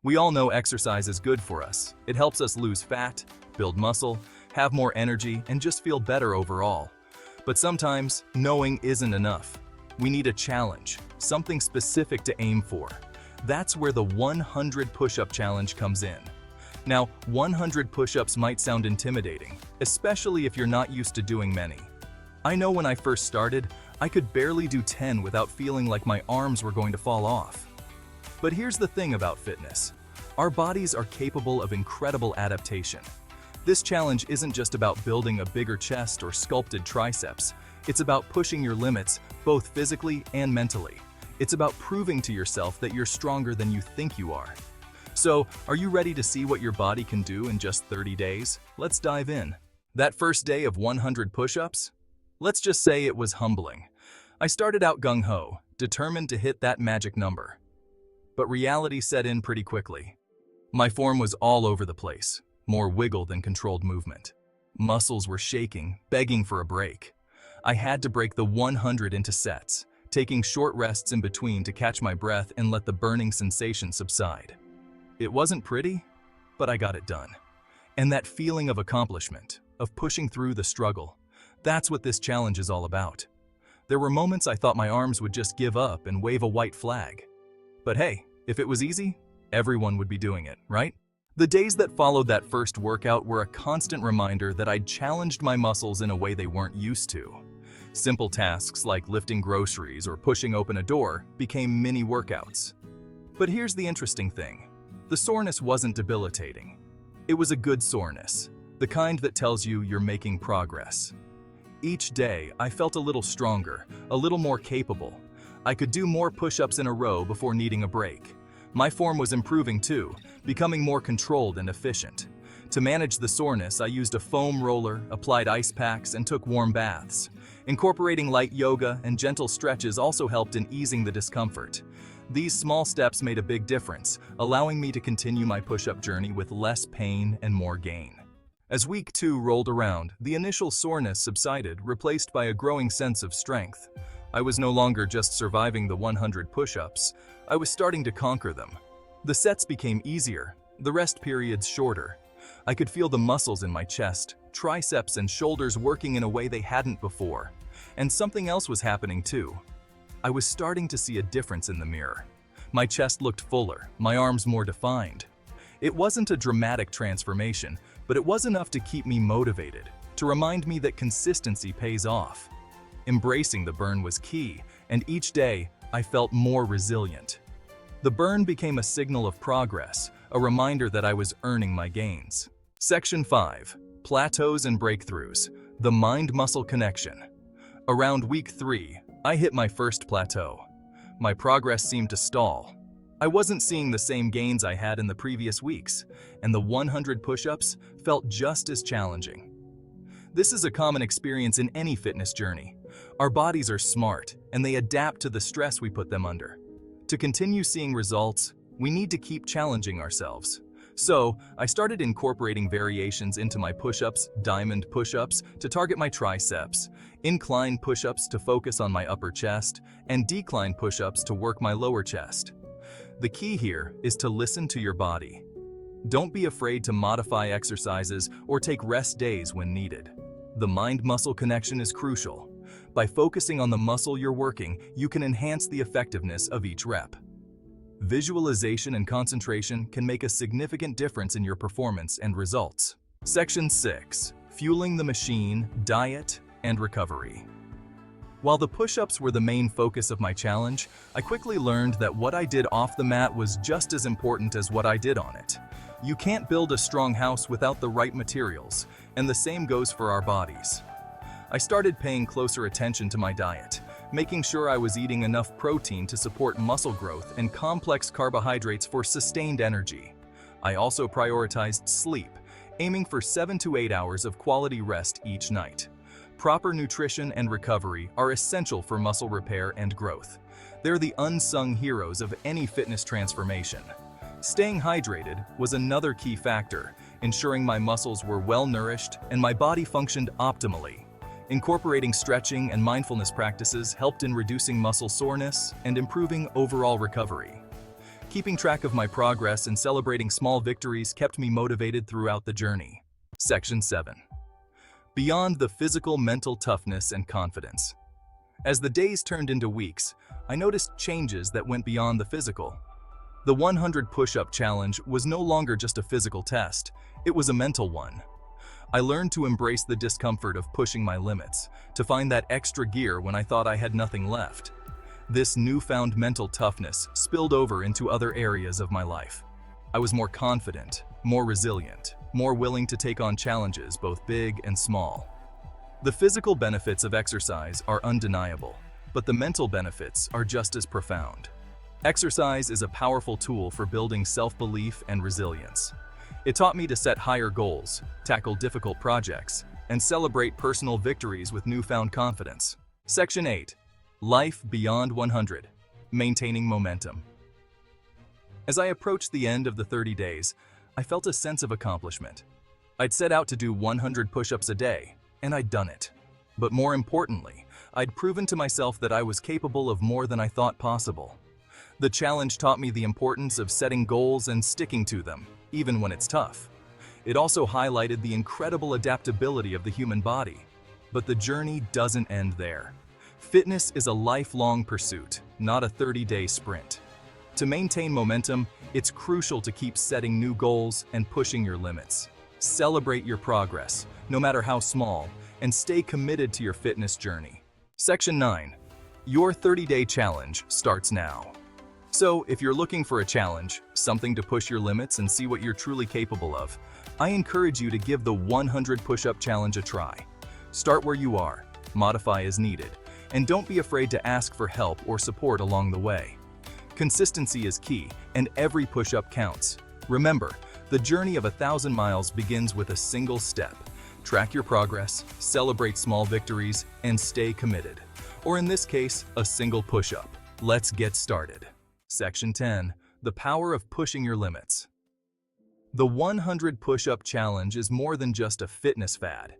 We all know exercise is good for us. It helps us lose fat, build muscle, have more energy, and just feel better overall. But sometimes, knowing isn't enough. We need a challenge, something specific to aim for. That's where the 100 push-up challenge comes in. Now, 100 push-ups might sound intimidating, especially if you're not used to doing many. I know when I first started, I could barely do 10 without feeling like my arms were going to fall off. But here's the thing about fitness. Our bodies are capable of incredible adaptation. This challenge isn't just about building a bigger chest or sculpted triceps. It's about pushing your limits, both physically and mentally. It's about proving to yourself that you're stronger than you think you are. So, are you ready to see what your body can do in just 30 days? Let's dive in. That first day of 100 push-ups? Let's just say it was humbling. I started out gung-ho, determined to hit that magic number. But reality set in pretty quickly. My form was all over the place, more wiggle than controlled movement. Muscles were shaking, begging for a break. I had to break the 100 into sets, taking short rests in between to catch my breath and let the burning sensation subside. It wasn't pretty, but I got it done. And that feeling of accomplishment, of pushing through the struggle, that's what this challenge is all about. There were moments I thought my arms would just give up and wave a white flag. But hey, if it was easy, everyone would be doing it, right? The days that followed that first workout were a constant reminder that I'd challenged my muscles in a way they weren't used to. Simple tasks like lifting groceries or pushing open a door became mini workouts. But here's the interesting thing. The soreness wasn't debilitating. It was a good soreness, the kind that tells you you're making progress. Each day, I felt a little stronger, a little more capable. I could do more push-ups in a row before needing a break. My form was improving too, becoming more controlled and efficient. To manage the soreness, I used a foam roller, applied ice packs, and took warm baths. Incorporating light yoga and gentle stretches also helped in easing the discomfort. These small steps made a big difference, allowing me to continue my push-up journey with less pain and more gain. As week 2 rolled around, the initial soreness subsided, replaced by a growing sense of strength. I was no longer just surviving the 100 push-ups, I was starting to conquer them. The sets became easier, the rest periods shorter. I could feel the muscles in my chest, triceps and shoulders working in a way they hadn't before. And something else was happening too. I was starting to see a difference in the mirror. My chest looked fuller, my arms more defined. It wasn't a dramatic transformation, but it was enough to keep me motivated, to remind me that consistency pays off. Embracing the burn was key, and each day I felt more resilient. The burn became a signal of progress, a reminder that I was earning my gains. Section 5. Plateaus and Breakthroughs. The Mind-Muscle Connection. Around week 3, I hit my first plateau. My progress seemed to stall. I wasn't seeing the same gains I had in the previous weeks, and the 100 push-ups felt just as challenging. This is a common experience in any fitness journey. Our bodies are smart, and they adapt to the stress we put them under. To continue seeing results, we need to keep challenging ourselves. So, I started incorporating variations into my push-ups, diamond push-ups to target my triceps, incline push-ups to focus on my upper chest, and decline push-ups to work my lower chest. The key here is to listen to your body. Don't be afraid to modify exercises or take rest days when needed. The mind-muscle connection is crucial. By focusing on the muscle you're working, you can enhance the effectiveness of each rep. Visualization and concentration can make a significant difference in your performance and results. Section 6. Fueling the machine, diet, and recovery. While the push-ups were the main focus of my challenge, I quickly learned that what I did off the mat was just as important as what I did on it. You can't build a strong house without the right materials, and the same goes for our bodies. I started paying closer attention to my diet, making sure I was eating enough protein to support muscle growth and complex carbohydrates for sustained energy. I also prioritized sleep, aiming for 7 to 8 hours of quality rest each night. Proper nutrition and recovery are essential for muscle repair and growth. They're the unsung heroes of any fitness transformation. Staying hydrated was another key factor, ensuring my muscles were well nourished and my body functioned optimally. Incorporating stretching and mindfulness practices helped in reducing muscle soreness and improving overall recovery. Keeping track of my progress and celebrating small victories kept me motivated throughout the journey. Section 7. Beyond the physical, mental toughness and confidence. As the days turned into weeks, I noticed changes that went beyond the physical. The 100 push-up challenge was no longer just a physical test, it was a mental one. I learned to embrace the discomfort of pushing my limits, to find that extra gear when I thought I had nothing left. This newfound mental toughness spilled over into other areas of my life. I was more confident, more resilient, more willing to take on challenges both big and small. The physical benefits of exercise are undeniable, but the mental benefits are just as profound. Exercise is a powerful tool for building self-belief and resilience. It taught me to set higher goals, tackle difficult projects, and celebrate personal victories with newfound confidence. Section 8. Life Beyond 100. Maintaining Momentum. As I approached the end of the 30 days, I felt a sense of accomplishment. I'd set out to do 100 push-ups a day, and I'd done it. But more importantly, I'd proven to myself that I was capable of more than I thought possible. The challenge taught me the importance of setting goals and sticking to them, even when it's tough. It also highlighted the incredible adaptability of the human body. But the journey doesn't end there. Fitness is a lifelong pursuit, not a 30-day sprint. To maintain momentum, it's crucial to keep setting new goals and pushing your limits. Celebrate your progress, no matter how small, and stay committed to your fitness journey. Section 9. Your 30-day challenge starts now. So, if you're looking for a challenge, something to push your limits and see what you're truly capable of, I encourage you to give the 100 push-up challenge a try. Start where you are, modify as needed, and don't be afraid to ask for help or support along the way. Consistency is key, and every push-up counts. Remember, the journey of 1,000 miles begins with a single step. Track your progress, celebrate small victories, and stay committed. Or in this case, a single push-up. Let's get started. Section 10. The power of pushing your limits. The 100 push-up challenge is more than just a fitness fad.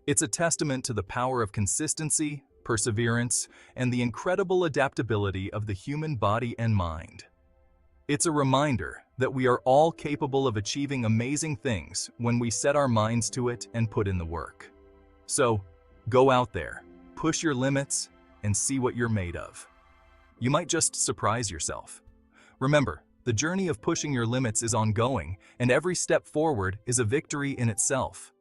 It's a testament to the power of consistency, perseverance, and the incredible adaptability of the human body and mind. It's a reminder that we are all capable of achieving amazing things when we set our minds to it and put in the work. So, go out there, push your limits, and see what you're made of. You might just surprise yourself. Remember, the journey of pushing your limits is ongoing, and every step forward is a victory in itself.